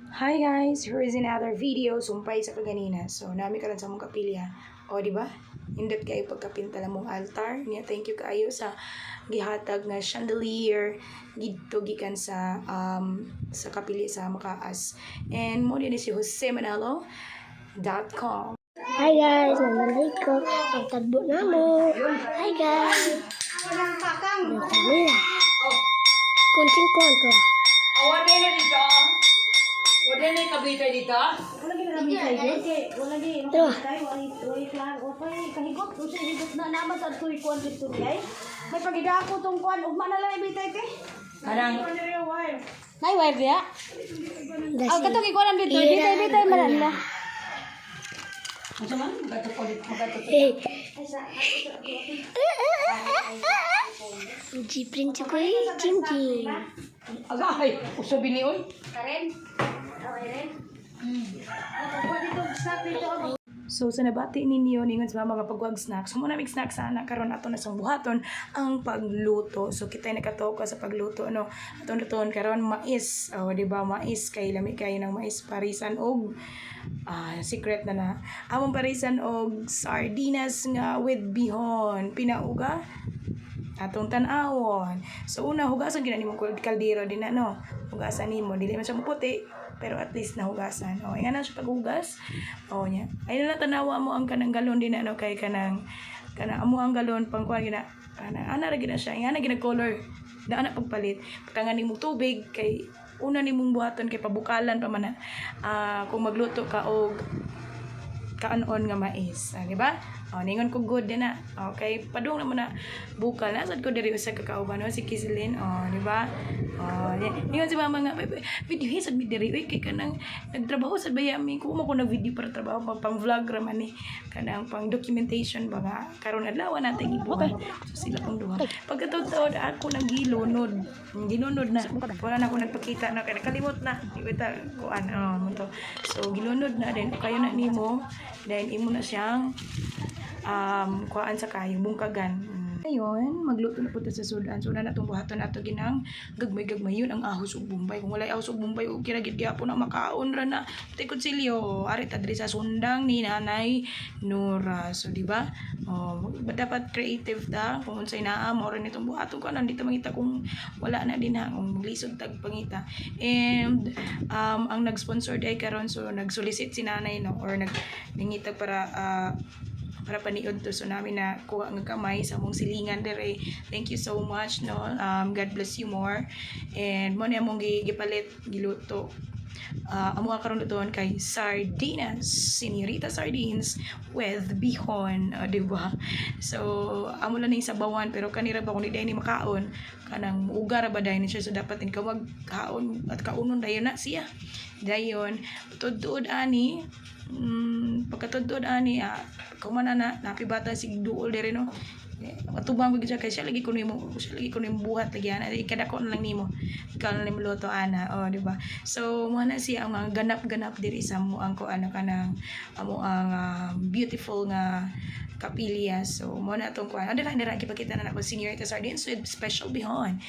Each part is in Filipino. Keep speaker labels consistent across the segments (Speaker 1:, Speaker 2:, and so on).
Speaker 1: Hi guys, here is another video sumpay sa kaganina. So, nami ka lang sa mong kapilya. O, di ba? Indot kayo pagkapinta lang mong altar. Niya, thank you kaayo sa gihatag na chandelier gidto gikan sa kapilya sa Makaas. And mo din si josemanalo.com.
Speaker 2: Hi guys, nandito ko ang tagbo na mo. Hi guys. Ang kamila. Kunting konto.
Speaker 3: Awan na na dito. Wala na yung kabitay dito.
Speaker 4: Wala gina namin sa higot kay wala gina
Speaker 2: Ito.
Speaker 4: kay wala klan o kay kahigot o sa higot na naman sa tuig kuan dito ay may pagiga ako tong kuan ugma na lang ibitay te
Speaker 3: Parang
Speaker 4: nay wire dia aw katong ikuan ang dito bitay man na
Speaker 3: ano man? Magato.
Speaker 2: Eh. Jiprin ko Jim.
Speaker 3: Agay, usabi ni oy.
Speaker 4: karen okay ren kuan dito sa dito
Speaker 1: So, sa nabati ninyo, ningon sa mga pagwag snacks, muna may snack sana, karon ato na sa buhaton ang pagluto. So, kita'y nakatoka sa pagluto, ano, aton lutoon, karon mais, o, di ba, mais, kay lami kayo ng mais, parisan, og, secret na. Among parisan, og, sardinas nga with bihon, pinauga, atong tanawon. So, una, hugasan gina nimo kaldero din na, no? Hugasan nimo, dili man siya maputi, pero at least nahugasan. O, nga na siya paghugas. O, niya. Ay na tanawa mo ang kanang galon din na, no? Kay kanang amo ang galon, pang kuha gina, ana ra gina siya, nga na gina color. Daan na pagpalit. Pagkangan nimo tubig, kay una nimong buhaton, kay pabukalan pa man na, kung magluto ka og kaanon nga mais, di ba? O, ningon ko good din na. Okay, padung naman na bukal. Nasad ko diri sa kakauban, no? Si Kislin, di ba? Ningon si mama nga, video hisad mi diri, uy, kay kanang nagtrabaho sa bayami, kuma ko na video para trabaho, pang vlog raman ni, kanang pang documentation ba nga, karon adlaw natin ibuhat. So, sila pang duha. Pagkataon ako nang gilunod na. Wala na ako nagpakita na, kaya nakalimot na. Iwita, kuan, to. So, gilunod na din, kayo na nimo, then imo na siyang kuhaan sa kayo, bungkagan. Ayun, magluto na po sa sudan. So, na natong buhaton nato ginang gagmay yun ang ahos ug bumbay. Kung walay ahos ug bumbay, o kiragid gyapon na makaon ra na. Tikod silyo, ari ta diri sa sundang ni Nanay Nora. So, di ba? Dapat creative ta kung unsay naa mo rin itong buhaton ko nandito mangita kung wala na din ha, kung maglisod tag pangita. And ang nag-sponsor day karon, so nag-solicit si Nanay, no, or nangitag para paniod to, so namin na kuha ng kamay sa mong silingan dire. Thank you so much, no. God bless you more. And mo na among gipalit giluto. Amo karon luton kay sardinas, Señorita Sardines with bihon, di ba? So amo lang ning sabawan, pero kanira ba kung di ni makaon kanang ugar ba dai ni siya, so dapat in ka magkaon at kaunon dayon na siya. Dayon tudod ani pagkatudod ani kumana na napibata sig duol dire, no. Matubang ko kay siya lagi ko nimo buhat lagi ana kada ko na lang nimo ikaw na nimo luto ana, di ba? So mo na siya ang mga ganap diri sa mo ang ko ano kanang amo ang beautiful nga kapilya. So mo na tong kuan dira gipakita na nako Señorita Sardines with special bihon.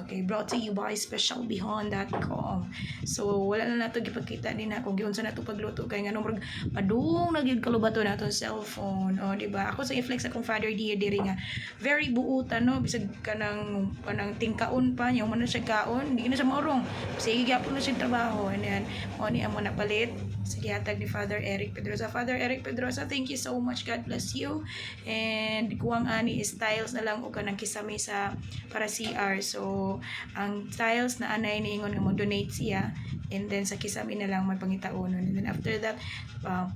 Speaker 1: Okay, brought to you by specialbihon.com. So wala na nato gipakita din na kung giunsa nato pagluto kay nganong padung nagyud kalubato nato cellphone, di ba? Ako sa i-flex akong father dear diri nga very buutan, no, bisag kanang tingkaon pa nya man na siya kaon, di na siya maurong, sige gyapon na siya trabaho. And then mo ni amo na palit sa gihatag ni Father Eric Pedrosa. Father Eric Pedrosa, thank you so much, God bless you. And kuwang ani styles na lang o kanang kisame sa para CR. So ang styles na anay niingon nga mo donate siya, and then sa kisame na lang may pangitaonon. And then after that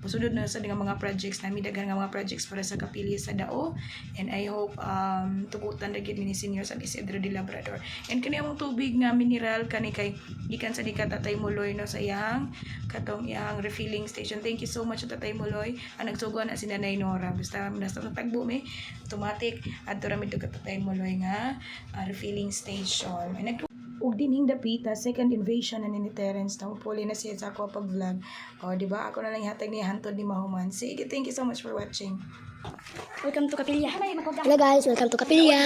Speaker 1: pusunod na sa mga projects na daghang nga mga projects para sa kapilya sa Dao. And I hope tugutan ra gid ni Senior San Isidro de Labrador. And kani among tubig nga mineral kani kay gikan sa Tatay Muloy, no, sa iyang katong iyang refilling station. Thank you so much Tatay Muloy. Ang nagsugo na si Nanay Nora, basta tagbo mi automatic adto ra mi to Tatay Muloy nga refilling station. And ug dinhing dapita second invasion na ni Terence, na puli na siya sa ako pag vlog, di ba? Ako na lang hatag ni hantod ni Mahuman. Sige, thank you so much for watching.
Speaker 2: Welcome to Kapilya. Hello guys, welcome to Kapilya.